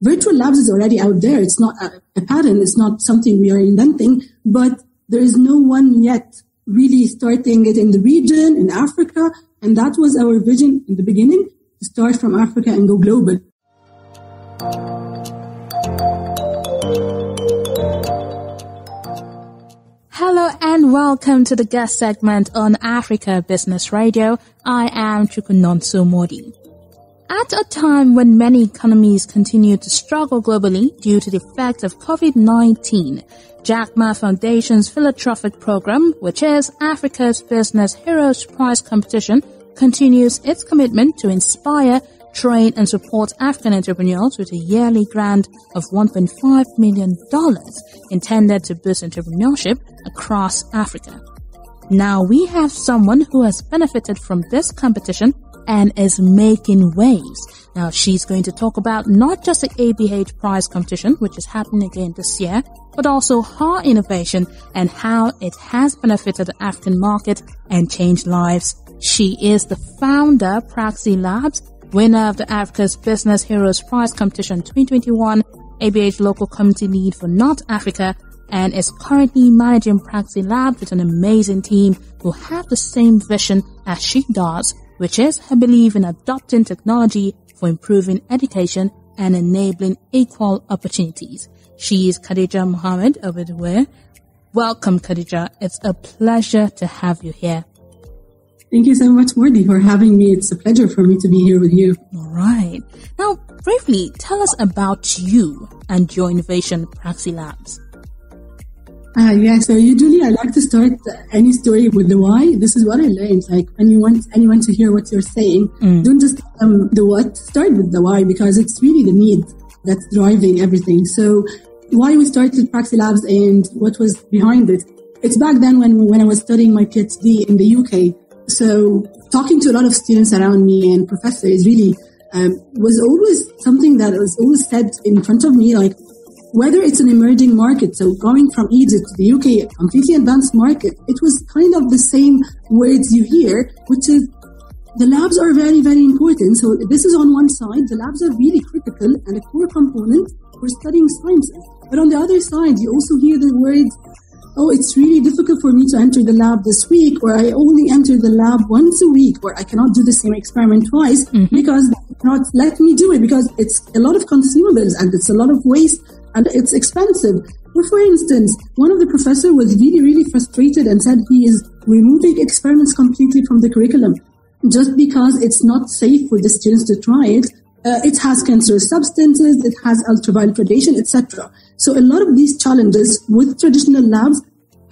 virtual labs is already out there. It's not a pattern. It's not something we are inventing, but there is no one yet really starting it in the region, in Africa. And that was our vision in the beginning, to start from Africa and go global. Hello and welcome to the guest segment on Africa Business Radio. I am Chukunonso Modi. At a time when many economies continue to struggle globally due to the effects of COVID-19, Jack Ma Foundation's philanthropic program, which is Africa's Business Heroes Prize competition, continues its commitment to inspire, train and support African entrepreneurs with a yearly grant of $1.5 million intended to boost entrepreneurship across Africa. Now we have someone who has benefited from this competition and is making waves. Now she's going to talk about not just the ABH Prize competition, which is happening again this year, but also her innovation and how it has benefited the African market and changed lives. She is the founder, PraxiLabs, winner of the Africa's Business Heroes Prize Competition 2021, ABH Local Community Lead for North Africa, and is currently managing PraxiLabs with an amazing team who have the same vision as she does, which is her belief in adopting technology for improving education and enabling equal opportunities. She is Khadija Mohamed Elbedweihy. Welcome, Khadija. It's a pleasure to have you here. Thank you so much, Mordi, for having me. It's a pleasure for me to be here with you. All right. Now, briefly, tell us about you and your innovation, PraxiLabs. So usually I like to start any story with the why. This is what I learned. Like, when you want anyone to hear what you're saying, don't just tell them the what, start with the why, because it's really the need that's driving everything. So why we started PraxiLabs and what was behind it. It's back then when I was studying my PhD in the UK. So talking to a lot of students around me and professors really was always something that was always said in front of me, like, whether it's an emerging market, so going from Egypt to the UK, a completely advanced market, it was kind of the same words you hear, which is the labs are very, very important. So this is on one side, the labs are really critical and a core component for studying sciences. But on the other side, you also hear the words, oh, it's really difficult for me to enter the lab this week, or I only enter the lab once a week, or I cannot do the same experiment twice because they cannot let me do it, because it's a lot of consumables and it's a lot of waste and it's expensive. Or for instance, one of the professors was really, really frustrated and said he is removing experiments completely from the curriculum just because it's not safe for the students to try it. It has cancerous substances, it has ultraviolet radiation, etc. So a lot of these challenges with traditional labs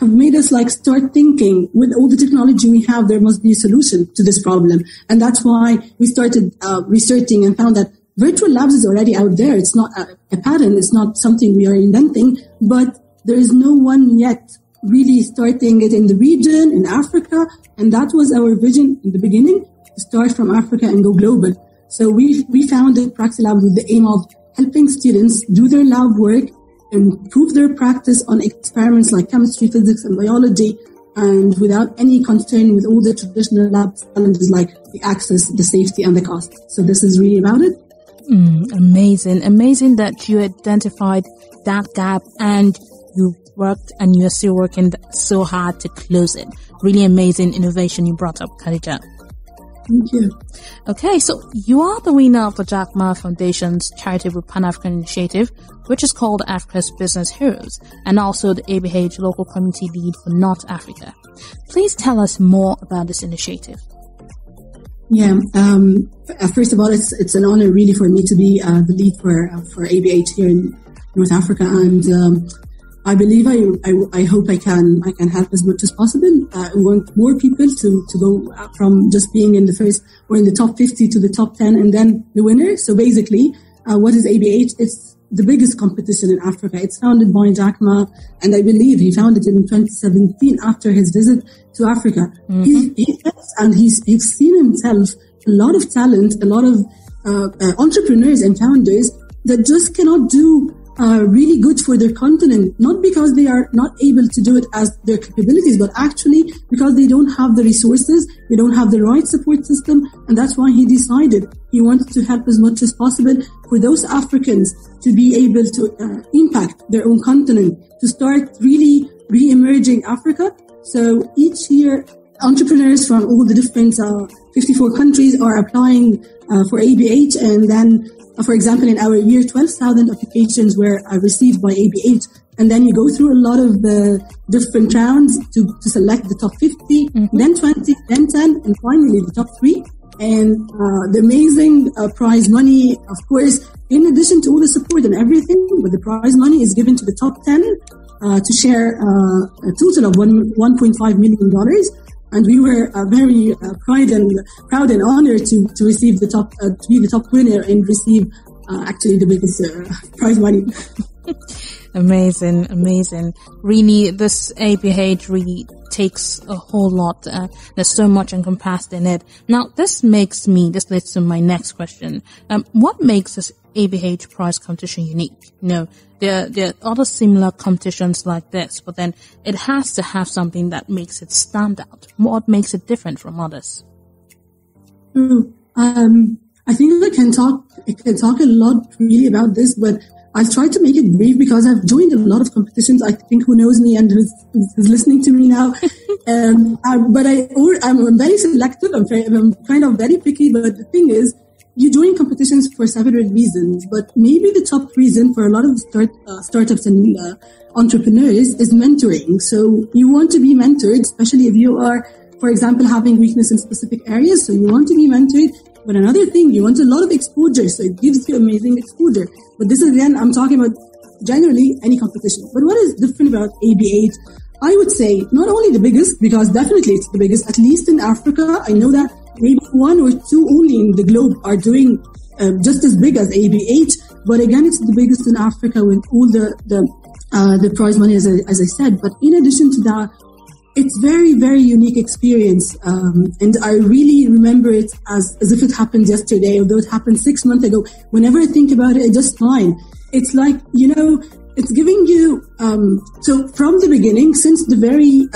have made us start thinking, with all the technology we have, there must be a solution to this problem. And that's why we started researching and found that virtual labs is already out there. It's not a pattern. It's not something we are inventing, but there is no one yet really starting it in the region, in Africa. And that was our vision in the beginning, to start from Africa and go global. So we founded PraxiLabs with the aim of helping students do their lab work, improve their practice on experiments like chemistry, physics, and biology, and without any concern with all the traditional lab challenges like the access, the safety, and the cost. So this is really about it. Amazing that you identified that gap and you worked and you're still working so hard to close it. Really amazing innovation you brought up, Khadija. Thank you. Okay, so you are the winner of the Jack Ma Foundation's charitable Pan-African initiative, which is called Africa's Business Heroes, and also the ABH Local Community Lead for North Africa. Please tell us more about this initiative. Yeah. First of all, it's an honor really for me to be the lead for ABH here in North Africa, and I believe I hope I can help as much as possible. I want more people to go from just being in the first or in the top 50 to the top 10 and then the winner. So basically, what is ABH? It's the biggest competition in Africa. It's founded by Jack Ma, and I believe he founded it in 2017 after his visit to Africa. He's seen himself a lot of talent, a lot of entrepreneurs and founders that just cannot do really good for their continent, not because they are not able to do it as their capabilities, but actually because they don't have the resources, they don't have the right support system, and that's why he decided he wanted to help as much as possible for those Africans to be able to impact their own continent, to start really re-emerging Africa. So each year, entrepreneurs from all the different 54 countries are applying for ABH, and then for example, in our year, 12,000 applications were received by ABH. And then you go through a lot of the different rounds to select the top 50, then 20, then 10, and finally the top 3. And the amazing prize money, of course, in addition to all the support and everything, but the prize money is given to the top 10 to share a total of $1.5 million. And we were very proud and honored to receive the top, to be the top winner and receive actually the biggest prize money. Amazing. Really, this ABH really takes a whole lot. There's so much encompassed in it. Now, this leads to my next question. What makes this ABH prize competition unique? There are other similar competitions like this, but then it has to have something that makes it stand out. What makes it different from others? I think I can talk a lot really about this, but I'll try to make it brief because I've joined a lot of competitions. I think who knows me and who's listening to me now. But I'm very selective. I'm kind of very picky, but the thing is, you join competitions for several reasons, but maybe the top reason for a lot of startups and entrepreneurs is mentoring. So you want to be mentored, especially if you are, for example, having weakness in specific areas. So you want to be mentored. But another thing, you want a lot of exposure. So it gives you amazing exposure. But this is, again, I'm talking about generally any competition. But what is different about ABH? I would say not only the biggest, because definitely it's the biggest, at least in Africa. I know that maybe 1 or 2 only in the globe are doing just as big as ABH. But again, it's the biggest in Africa with all the prize money, as I said. But in addition to that, it's very, very unique experience. And I really remember it as if it happened yesterday, although it happened 6 months ago. Whenever I think about it, I just smile. It's like, it's giving you, so from the beginning, since the very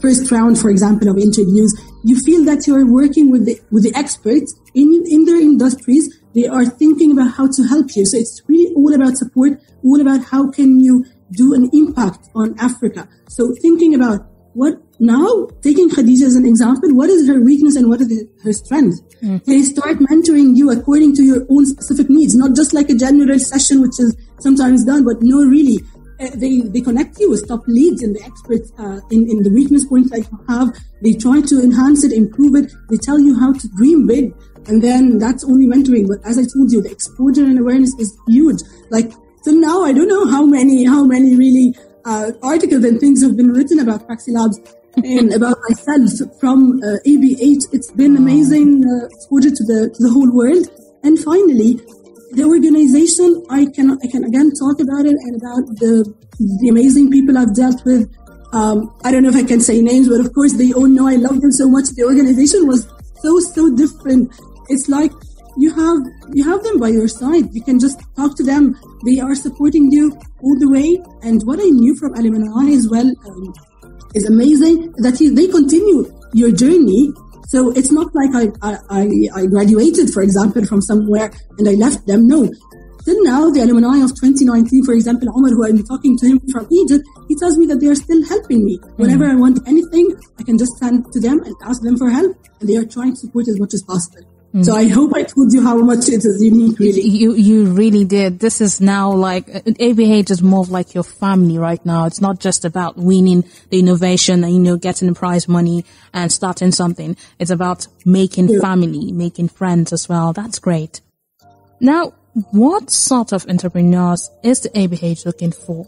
first round, for example, of interviews, you feel that you are working with the experts in their industries. They are thinking about how to help you. So it's really all about support, all about how can you do an impact on Africa. So thinking about what now, taking Khadija as an example, what is her weakness and what is her strength? They start mentoring you according to your own specific needs, not just like a general session, which is sometimes done, but no, really, they connect you with top leads and the experts in the weakness points that you have. They try to enhance it, improve it. They tell you how to dream big. And then that's only mentoring. But as I told you, the exposure and awareness is huge. Like, till now, I don't know how many really articles and things have been written about PraxiLabs and about myself from ABH. It's been amazing exposure to the whole world. And finally, the organization, I can again talk about it and about the amazing people I've dealt with. I don't know if I can say names, but of course they all know I love them so much. The organization was so different. It's like you have them by your side. You can just talk to them. They are supporting you all the way. And what I knew from alumni as well is amazing that they continue your journey. So it's not like I graduated, for example, from somewhere and I left them. No. Till now, the alumni of 2019, for example, Omar, who I'm talking to him from Egypt, he tells me that they are still helping me. Whenever I want anything, I can just send to them and ask them for help. And they are trying to support as much as possible. So I hope I told you how much it is unique, really. You really did. This is now like, ABH is more like your family right now. It's not just about winning the innovation and, getting the prize money and starting something. It's about making family, making friends as well. That's great. Now, what sort of entrepreneurs is the ABH looking for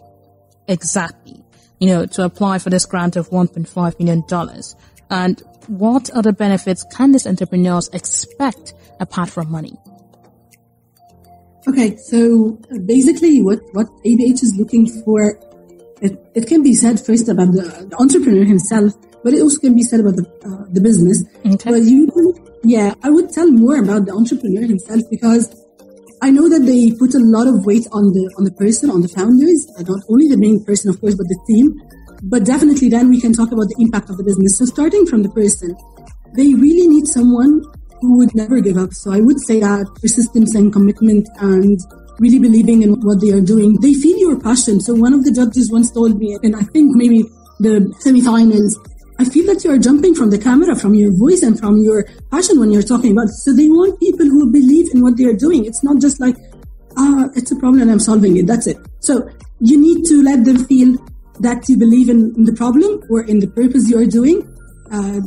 exactly, to apply for this grant of $1.5 million? And what other benefits can these entrepreneurs expect apart from money? Okay, so basically what ABH is looking for, it can be said first about the entrepreneur himself, but it also can be said about the business. Okay. But I would tell more about the entrepreneur himself because I know that they put a lot of weight on the person, on the founders, not only the main person, of course, but the team. But definitely then we can talk about the impact of the business. So starting from the person, they really need someone who would never give up. So I would say that persistence and commitment and really believing in what they are doing. They feel your passion. So one of the judges once told me, and I think maybe the semifinals, I feel that you are jumping from the camera, from your voice and from your passion when you're talking about it. So they want people who believe in what they are doing. It's not just like, it's a problem and I'm solving it. That's it. So you need to let them feel that you believe in the problem or in the purpose you are doing.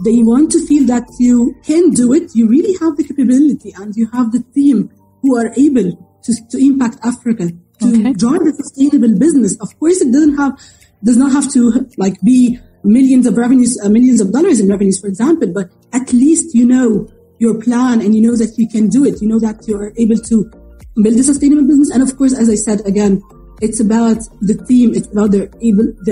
They want to feel that you can do it. You really have the capability and you have the team who are able to impact Africa, to drive a sustainable business. Of course, it does not have to like be millions of revenues, millions of dollars in revenues, for example, but at least you know your plan and you know that you can do it. You know that you are able to build a sustainable business. And of course, as I said, again, it's about the team. It's about their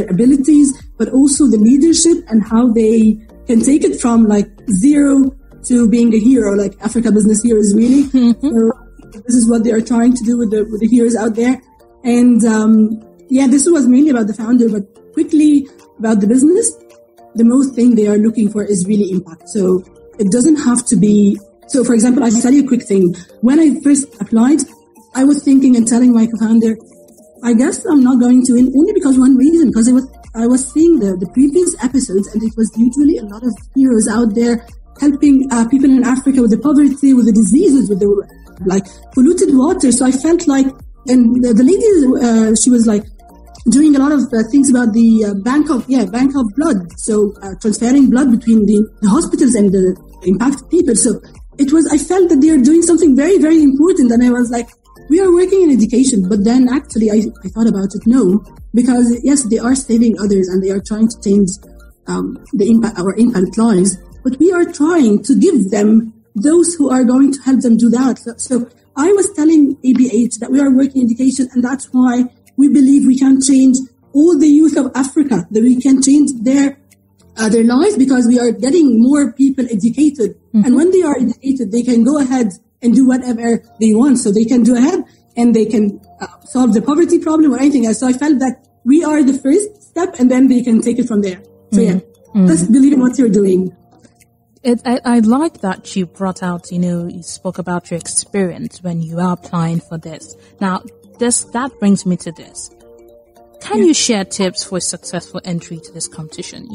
abilities, but also the leadership and how they can take it from like zero to being a hero, like Africa Business Heroes, really. So this is what they are trying to do with the heroes out there. And this was mainly about the founder, but quickly about the business, the most thing they are looking for is really impact. So it doesn't have to be. So for example, I'll tell you a quick thing. When I first applied, I was thinking and telling my co-founder, I guess I'm not going to win, only because one reason, because I was seeing the previous episodes, and it was usually a lot of heroes out there helping people in Africa with the poverty, with the diseases, with the like polluted water. So I felt like, and the lady, she was like doing a lot of things about the bank of blood. So transferring blood between the hospitals and the impacted people. So I felt that they are doing something very, very important. And I was like, we are working in education, but then actually I thought about it. No, because yes, they are saving others and they are trying to change our impact lives, but we are trying to give them those who are going to help them do that. So I was telling ABH that we are working in education, and that's why we believe we can change all the youth of Africa, that we can change their lives, because we are getting more people educated. Mm-hmm. And when they are educated, they can go ahead and do whatever they want. So they can go ahead and they can solve the poverty problem or anything else. So I felt that we are the first step, and then they can take it from there. So just believe in what you're doing. I like that you brought out, you spoke about your experience when you are applying for this. Now, that brings me to this. Can you share tips for a successful entry to this competition?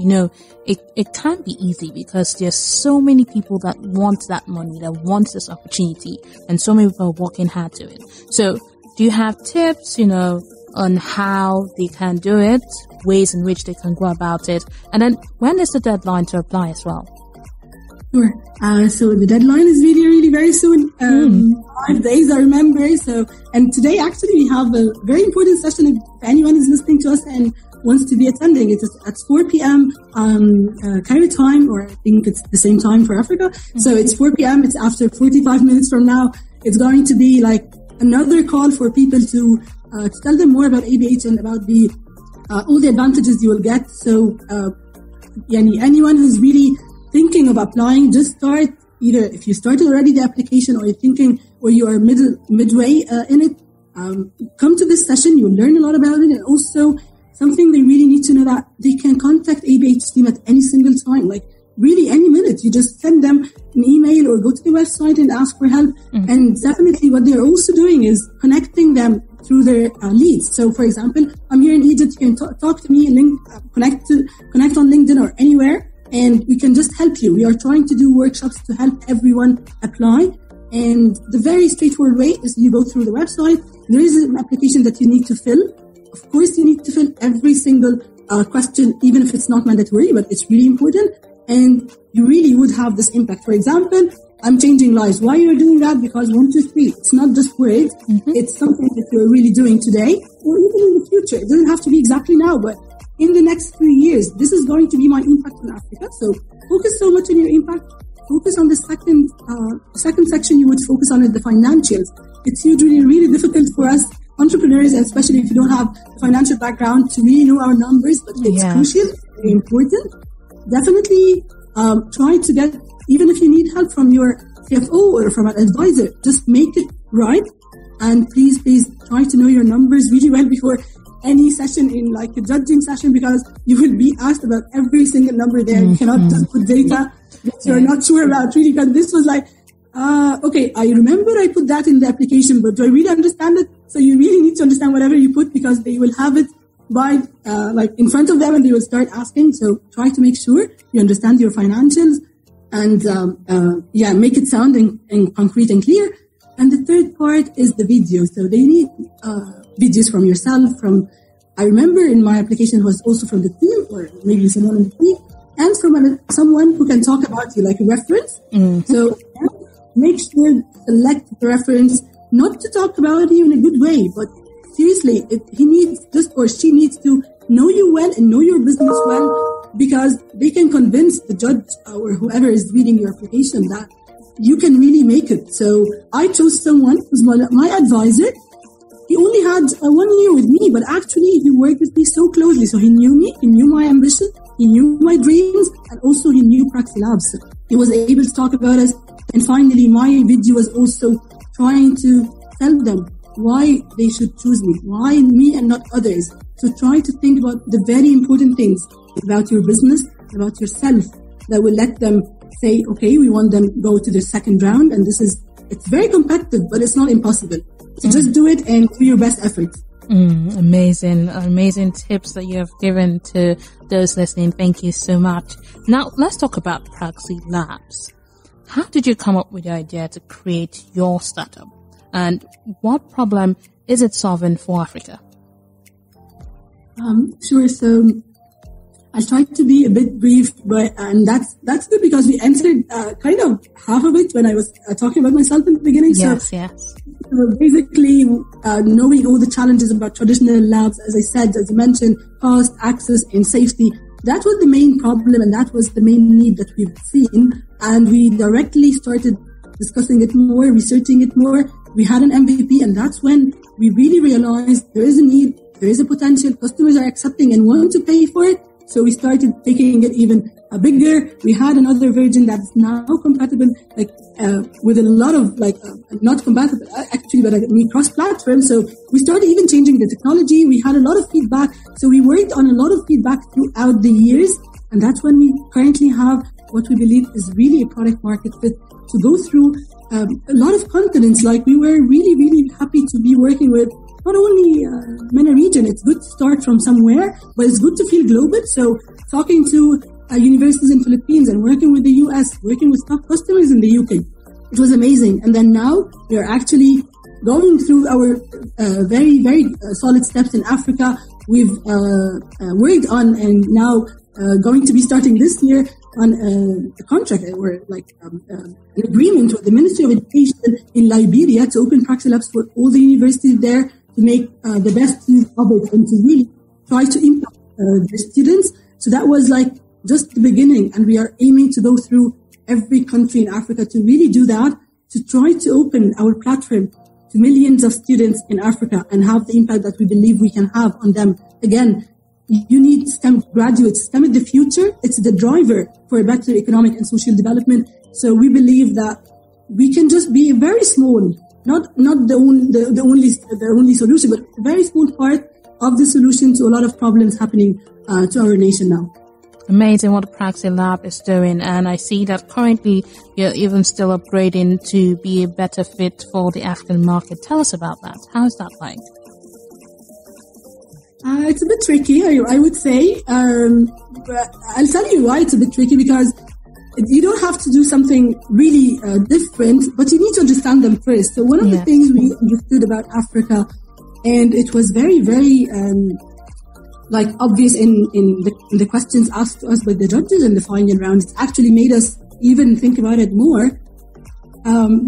It can't be easy because there's so many people that want that money, that want this opportunity, and so many people are working hard to it. So do you have tips, on how they can do it, ways in which they can go about it? And then when is the deadline to apply as well? Sure. So the deadline is really, really very soon. 5 days, I remember. So, and today actually we have a very important session. If anyone is listening to us and wants to be attending, it is at 4 p.m. Cairo time, or I think it's the same time for Africa. Mm-hmm. So it's 4 p.m. It's after 45 minutes from now. It's going to be like another call for people to tell them more about ABH and about all the advantages you will get. So, anyone who's really thinking of applying, just start. Either if you started already the application, or you're thinking, or you are midway in it, come to this session. You'll learn a lot about it, and also something they really need to know, that they can contact ABH team at any single time, like really any minute. You just send them an email or go to the website and ask for help. Mm-hmm. And definitely what they're also doing is connecting them through their leads. So for example, I'm here in Egypt. You can talk to me, connect on LinkedIn or anywhere, and we can just help you. We are trying to do workshops to help everyone apply. And the very straightforward way is you go through the website. There is an application that you need to fill. Of course, you need to fill every single question, even if it's not mandatory, but it's really important. And you really would have this impact. For example, I'm changing lives. Why you're doing that? Because 1, 2, 3. It's not just words. Mm-hmm. It's something that you're really doing today, or even in the future. It doesn't have to be exactly now, but in the next 3 years, this is going to be my impact in Africa. So focus so much on your impact. Focus on the second section. You would focus on the financials. It's usually really difficult for us entrepreneurs, especially if you don't have a financial background, to really know our numbers, but it's crucial, very important. Definitely try to get, even if you need help from your CFO or from an advisor, just make it right. And please try to know your numbers really well before any session in like a judging session, because you will be asked about every single number there. You cannot just put data that you're not sure about really, because this was like, okay, I remember I put that in the application, but do I really understand it? So you really need to understand whatever you put, because they will have it by like in front of them and they will start asking. So try to make sure you understand your financials and make it sound and concrete and clear. And the third part is the video. So they need videos from yourself, I remember in my application was also from the team, or maybe someone in the team, and from someone who can talk about you, like a reference. So make sure to select the reference, not to talk about you in a good way, but seriously, he needs or she needs to know you well and know your business well, because they can convince the judge or whoever is reading your application that you can really make it. So I chose someone who's my advisor. He only had 1 year with me, but actually he worked with me so closely. So he knew me, he knew my ambition, he knew my dreams, and also he knew PraxiLabs. So he was able to talk about us. And finally, my video was also trying to tell them why they should choose me, why me and not others. So try to think about the very important things about your business, about yourself, that will let them say, okay, we want them to go to the second round. And it's very competitive, but it's not impossible. So just do it and do your best efforts. Amazing tips that you have given to those listening. Thank you so much. Now, let's talk about PraxiLabs. How did you come up with the idea to create your startup? And what problem is it solving for Africa? Sure. So I'll try to be a bit brief, and that's good, because we answered kind of half of it when I was talking about myself in the beginning. Yes. So basically, knowing all the challenges about traditional labs, as I said, as you mentioned, cost, access, and safety. That was the main problem, and that was the main need that we've seen. And we directly started discussing it more, researching it more. We had an MVP, and that's when we really realized there is a need, there is a potential, customers are accepting and want to pay for it. So we started taking it even bigger. We had another version that's now compatible, with a lot of not compatible actually, but we cross-platform. So we started even changing the technology. We had a lot of feedback. So we worked on a lot of feedback throughout the years. And that's when we currently have what we believe is really a product market fit to go through a lot of continents. Like we were really, really happy to be working with not only MENA region. It's good to start from somewhere, but it's good to feel global. So talking to universities in Philippines and working with the US, working with top customers in the UK, it was amazing. And then now we are actually going through our very, very solid steps in Africa. We've worked on and now going to be starting this year on a contract or an agreement with the Ministry of Education in Liberia to open PraxiLabs for all the universities there, to make the best use of it and to really try to impact the students. So that was just the beginning, and we are aiming to go through every country in Africa to really do that, to try to open our platform to millions of students in Africa and have the impact that we believe we can have on them. Again, you need STEM graduates. STEM is the future. It's the driver for a better economic and social development. So we believe that we can just be very small, not the only solution, but a very small part of the solution to a lot of problems happening to our nation now. Amazing what PraxiLab is doing, and I see that currently you're even still upgrading to be a better fit for the African market. Tell us about that. How is that like? It's a bit tricky, I would say. But I'll tell you why it's a bit tricky, because you don't have to do something really different, but you need to understand them first. So one of the things we understood about Africa, and it was very, very obvious in the questions asked to us by the judges in the final round, it actually made us even think about it more.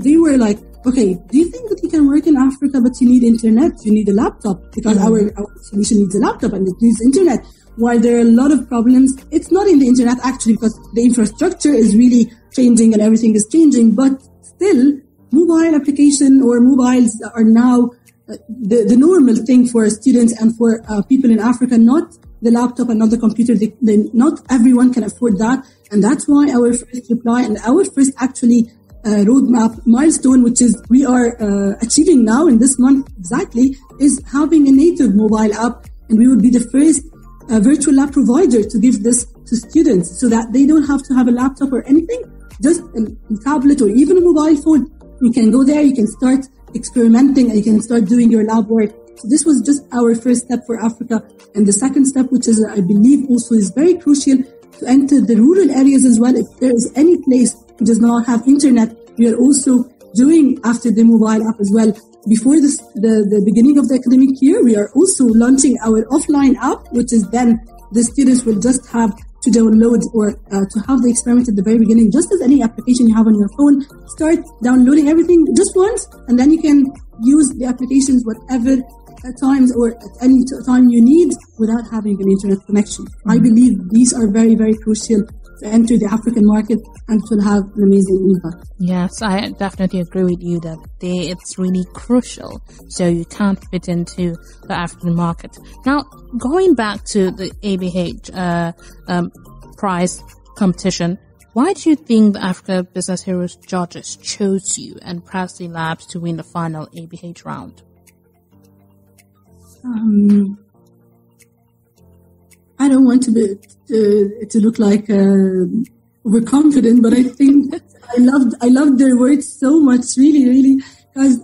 They were like, okay, do you think that you can work in Africa, but you need internet, you need a laptop, because our solution needs a laptop and it needs internet. While there are a lot of problems, it's not in the internet actually, because the infrastructure is really changing and everything is changing, but still mobile application or mobiles are now the normal thing for students and for people in Africa, not the laptop and not the computer. Not everyone can afford that. And that's why our first reply and our first actually roadmap milestone, which is we are achieving now in this month exactly, is having a native mobile app, and we would be the first virtual lab provider to give this to students so that they don't have to have a laptop or anything, just a tablet or even a mobile phone. You can go there, you can start experimenting, and you can start doing your lab work. So this was just our first step for Africa. And the second step, which is, I believe also is very crucial, to enter the rural areas as well. If there is any place who does not have internet, we are also doing after the mobile app as well. Before the beginning of the academic year, we are also launching our offline app, which is then the students will just have to download or to have the experiment at the very beginning, just as any application you have on your phone. Start downloading everything just once, and then you can use the applications whatever times or at any time you need without having an internet connection. I believe these are very, very crucial to enter the African market, and it will have an amazing impact. Yes, I definitely agree with you that it's really crucial, so you can't fit into the African market. Now, going back to the ABH prize competition, why do you think the Africa Business Heroes judges chose you and PraxiLabs to win the final ABH round? I don't want to look like overconfident, but I think I loved their words so much, really, because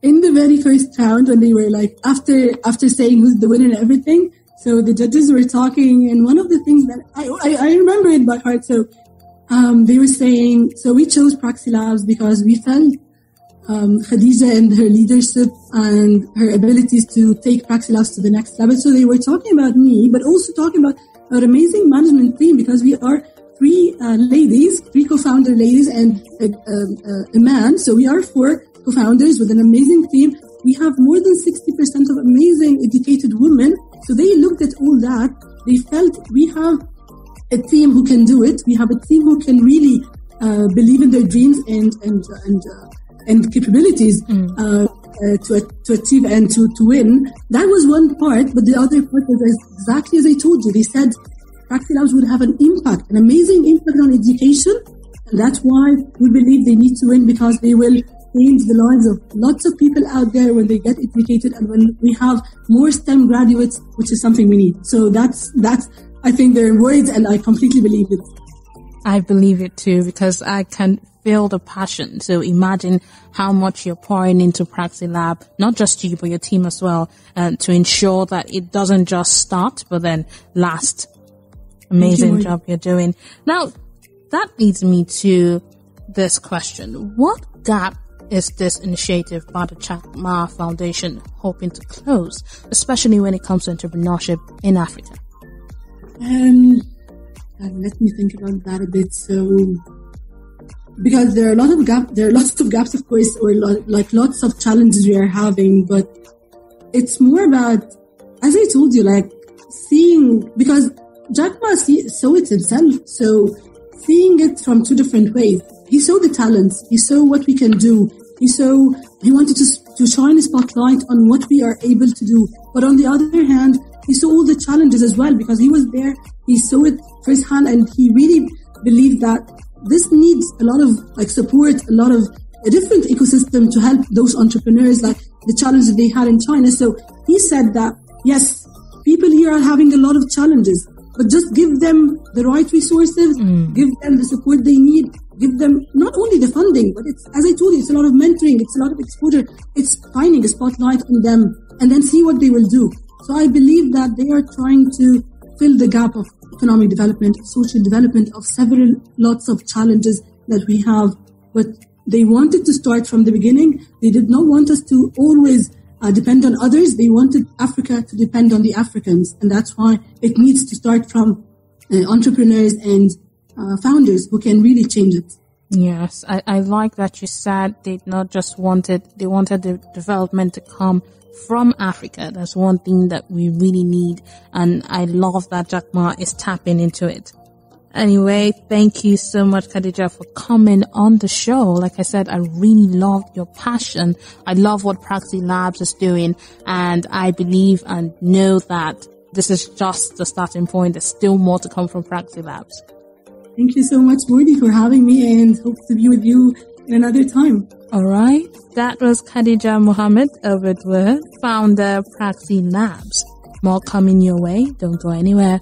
in the very first round, when they were like after saying who's the winner and everything, so the judges were talking, and one of the things that I remember it by heart. So they were saying, so we chose PraxiLabs because we felt Khadija and her leadership and her abilities to take PraxiLabs to the next level. So they were talking about me, but also talking about our amazing management team, because we are three co-founder ladies and a man. So we are 4 co-founders with an amazing team. We have more than 60% of amazing educated women. So they looked at all that. They felt we have a team who can do it. We have a team who can really believe in their dreams and capabilities to achieve and to win. That was one part, but the other part was exactly as I told you. They said PraxiLabs would have an impact, an amazing impact on education, and that's why we believe they need to win, because they will change the lives of lots of people out there when they get educated and when we have more STEM graduates, which is something we need. So that's I think their words, and I completely believe it. I believe it too, because I can feel the passion. So imagine how much you're pouring into PraxiLab, not just you, but your team as well, to ensure that it doesn't just start, but then last. Amazing job you're doing. Now, that leads me to this question. What gap is this initiative by the Jack Ma Foundation hoping to close, especially when it comes to entrepreneurship in Africa? Let me think about that a bit. So, because there are lots of gaps, of course, or lots of challenges we are having, but it's more about, as I told you, like seeing, because Jack Ma saw it himself, so seeing it from 2 different ways. He saw the talents, he saw what we can do, he wanted to shine a spotlight on what we are able to do. But on the other hand, he saw all the challenges as well, because he was there, he saw it firsthand, and he really believed that this needs a lot of support, a lot of a different ecosystem to help those entrepreneurs, like the challenges they had in China. So he said that, yes, people here are having a lot of challenges, but just give them the right resources, give them the support they need, give them not only the funding, but it's, as I told you, it's a lot of mentoring, it's a lot of exposure, it's shining a spotlight on them, and then see what they will do. So I believe that they are trying to fill the gap of economic development, social development, of lots of challenges that we have. But they wanted to start from the beginning. They did not want us to always depend on others. They wanted Africa to depend on the Africans. And that's why it needs to start from entrepreneurs and founders who can really change it. Yes, I like that you said they wanted the development to come from Africa. That's one thing that we really need, and I love that Jack Ma is tapping into it. Anyway, thank you so much, Khadija, for coming on the show. Like I said, I really loved your passion. I love what PraxiLabs is doing, and I believe and know that this is just the starting point. There's still more to come from PraxiLabs. Thank you so much, Mordi, for having me, and hope to be with you in another time. All right. That was Khadija Mohamed Elbedweihy, founder PraxiLabs. More coming your way. Don't go anywhere.